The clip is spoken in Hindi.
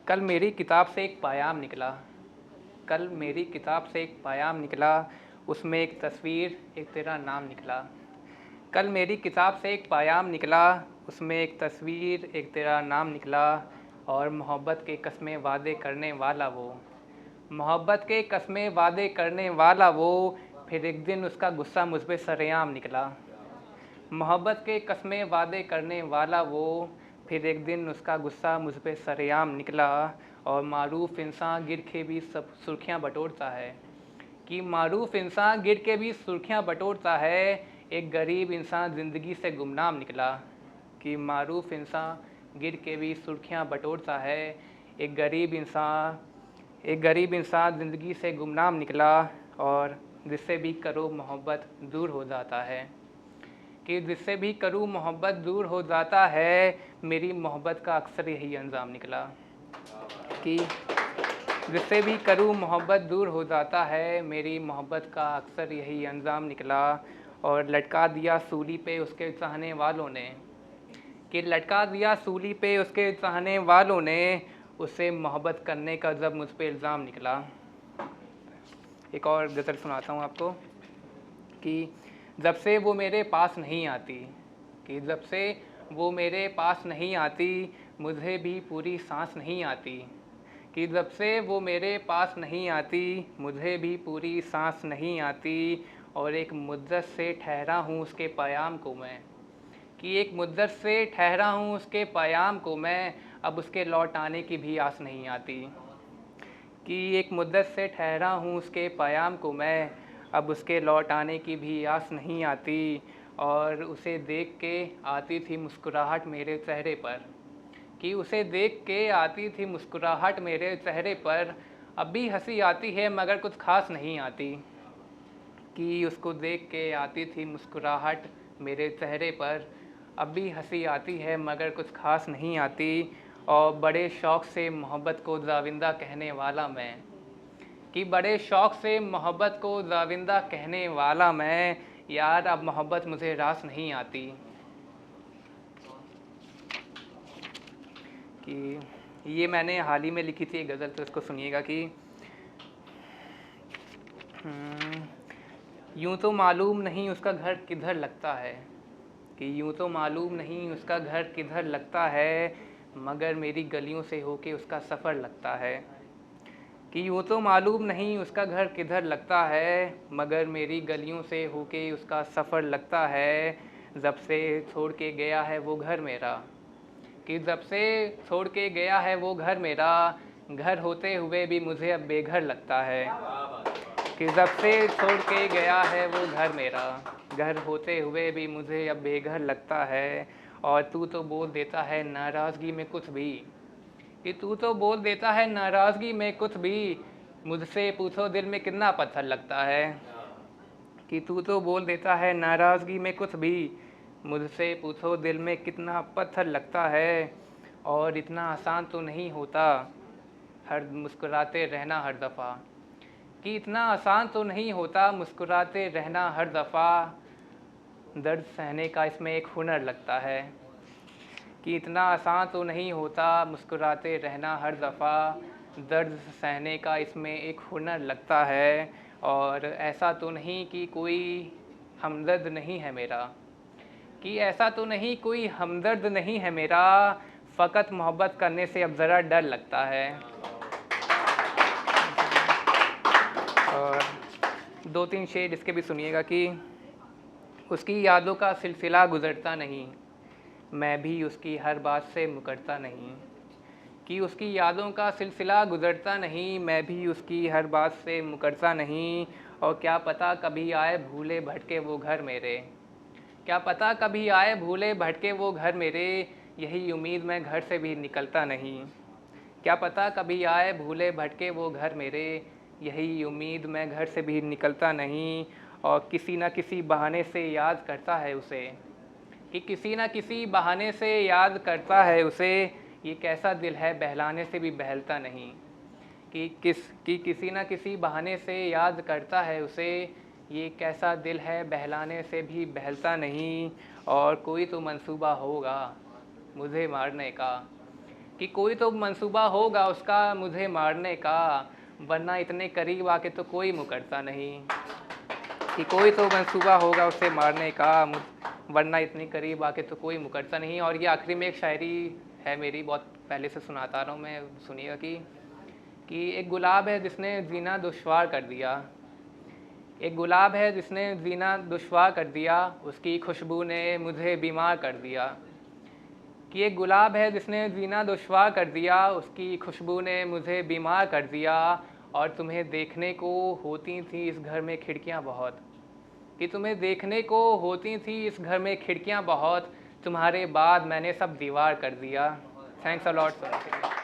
कल मेरी किताब से एक पायाम निकला। कल मेरी किताब से एक पायाम निकला, उसमें एक तस्वीर, एक तेरा नाम निकला। कल मेरी किताब से एक पायाम निकला, उसमें एक तस्वीर, एक तेरा नाम निकला। और मोहब्बत के कस्में वादे करने वाला वो, मोहब्बत के कस्में वादे करने वाला वो, फिर एक दिन उसका गुस्सा मुझ पे सरेआम निकला। मोहब्बत के कस्में वादे करने वाला वो, फिर एक दिन उसका गुस्सा मुझ पे सरेआम निकला। और मारूफ इंसान गिर के भी सब सुर्खियाँ बटोरता है, कि मारूफ इंसान गिर के भी सुर्खियाँ बटोरता है, एक गरीब इंसान ज़िंदगी से गुमनाम निकला। कि मारूफ इंसान गिर के भी सुर्खियाँ बटोरता है, एक गरीब इंसान ज़िंदगी से गुमनाम निकला। और जिससे भी करो मोहब्बत दूर हो जाता है, कि जिससे भी करूँ मोहब्बत दूर हो जाता है, मेरी मोहब्बत का अक्सर यही अंजाम निकला। कि जिससे भी करूँ मोहब्बत दूर हो जाता है, मेरी मोहब्बत का अक्सर यही अंजाम निकला। और लटका दिया सूली पे उसके चाहने वालों ने, कि लटका दिया सूली पे उसके चाहने वालों ने, उससे मोहब्बत करने का जब मुझ पे इल्ज़ाम निकला। एक और गज़ल सुनाता हूँ आपको, कि जब से वो मेरे पास नहीं आती, कि जब से वो मेरे पास नहीं आती, मुझे भी पूरी सांस नहीं आती। कि जब से वो मेरे पास नहीं आती, मुझे भी पूरी सांस नहीं आती। और एक मुद्दत से ठहरा हूँ उसके क़याम को मैं, कि एक मुद्दत से ठहरा हूँ उसके क़याम को मैं, अब उसके लौट आने की भी आस नहीं आती। कि एक मुद्दत से ठहरा हूँ उसके क़याम को मैं, अब उसके लौट आने की भी आस नहीं आती। और उसे देख के आती थी मुस्कुराहट मेरे चेहरे पर, कि उसे देख के आती थी मुस्कुराहट मेरे चेहरे पर, अब भी हंसी आती है मगर कुछ खास नहीं आती। कि उसको देख के आती थी मुस्कुराहट मेरे चेहरे पर, अब भी हंसी आती है मगर कुछ खास नहीं आती। और बड़े शौक़ से मोहब्बत को जाविंदा कहने वाला मैं, कि बड़े शौक़ से मोहब्बत को जाविंदा कहने वाला मैं, यार अब मोहब्बत मुझे रास नहीं आती। कि ये मैंने हाल ही में लिखी थी एक गज़ल, तो इसको सुनिएगा। कि यूँ तो मालूम नहीं उसका घर किधर लगता है, कि यूँ तो मालूम नहीं उसका घर किधर लगता है, मगर मेरी गलियों से होके उसका सफ़र लगता है। कि यूँ तो मालूम नहीं उसका घर किधर लगता है, मगर मेरी गलियों से होके उसका सफ़र लगता है। जब से छोड़ के गया है वो घर मेरा, कि जब से छोड़ के गया है वो घर मेरा, घर होते हुए भी मुझे अब बेघर लगता है। कि जब से छोड़ के गया है वो घर मेरा, घर होते हुए भी मुझे अब बेघर लगता है। और तू तो बोल देता है नाराज़गी में कुछ भी, कि तू तो बोल देता है नाराज़गी में कुछ भी, मुझसे पूछो दिल में कितना पत्थर लगता है। कि तू तो बोल देता है नाराज़गी में कुछ भी, मुझसे पूछो दिल में कितना पत्थर लगता है। और इतना आसान तो नहीं होता हर मुस्कुराते रहना हर दफ़ा, कि इतना आसान तो नहीं होता मुस्कुराते रहना हर दफ़ा, दर्द सहने का इसमें एक हुनर लगता है। कि इतना आसान तो नहीं होता मुस्कुराते रहना हर दफ़ा, दर्द सहने का इसमें एक हुनर लगता है। और ऐसा तो नहीं कि कोई हमदर्द नहीं है मेरा, कि ऐसा तो नहीं कोई हमदर्द नहीं है मेरा, फ़कत मोहब्बत करने से अब ज़रा डर लगता है। और 2-3 शेर इसके भी सुनिएगा। कि उसकी यादों का सिलसिला गुज़रता नहीं, मैं भी उसकी हर बात से मुकरता नहीं। कि उसकी यादों का सिलसिला गुज़रता नहीं, मैं भी उसकी हर बात से मुकरता नहीं। और क्या पता कभी आए भूले भटके वो घर मेरे, क्या पता कभी आए भूले भटके वो घर मेरे, यही उम्मीद मैं घर से भी निकलता नहीं। क्या पता कभी आए भूले भटके वो घर मेरे, यही उम्मीद मैं घर से भी निकलता नहीं। और किसी न किसी बहाने से याद करता है उसे, कि किसी न किसी बहाने से याद करता है उसे, ये कैसा दिल है बहलाने से भी बहलता नहीं। कि किसी न किसी बहाने से याद करता है उसे, ये कैसा दिल है बहलाने से भी बहलता नहीं। और कोई तो मंसूबा होगा मुझे मारने का, कि कोई तो मंसूबा होगा उसका मुझे मारने का, वरना इतने करीब आके तो कोई मुकरता नहीं। कि कोई तो मंसूबा होगा उसे मारने का, वरना इतनी करीब आके तो कोई मुकरता नहीं। और ये आखिरी में एक शायरी है मेरी, बहुत पहले से सुनाता रहा हूँ मैं, सुनिएगा। कि एक गुलाब है जिसने जीना दुश्वार कर दिया, एक गुलाब है जिसने जीना दुश्वार कर दिया, उसकी खुशबू ने मुझे बीमार कर दिया। कि एक गुलाब है जिसने जीना दुश्वार कर दिया, उसकी खुशबू ने मुझे बीमार कर दिया। और तुम्हें देखने को होती थी इस घर में खिड़कियां बहुत, कि तुम्हें देखने को होती थी इस घर में खिड़कियां बहुत, तुम्हारे बाद मैंने सब दीवार कर दिया। Thanks a lot sir.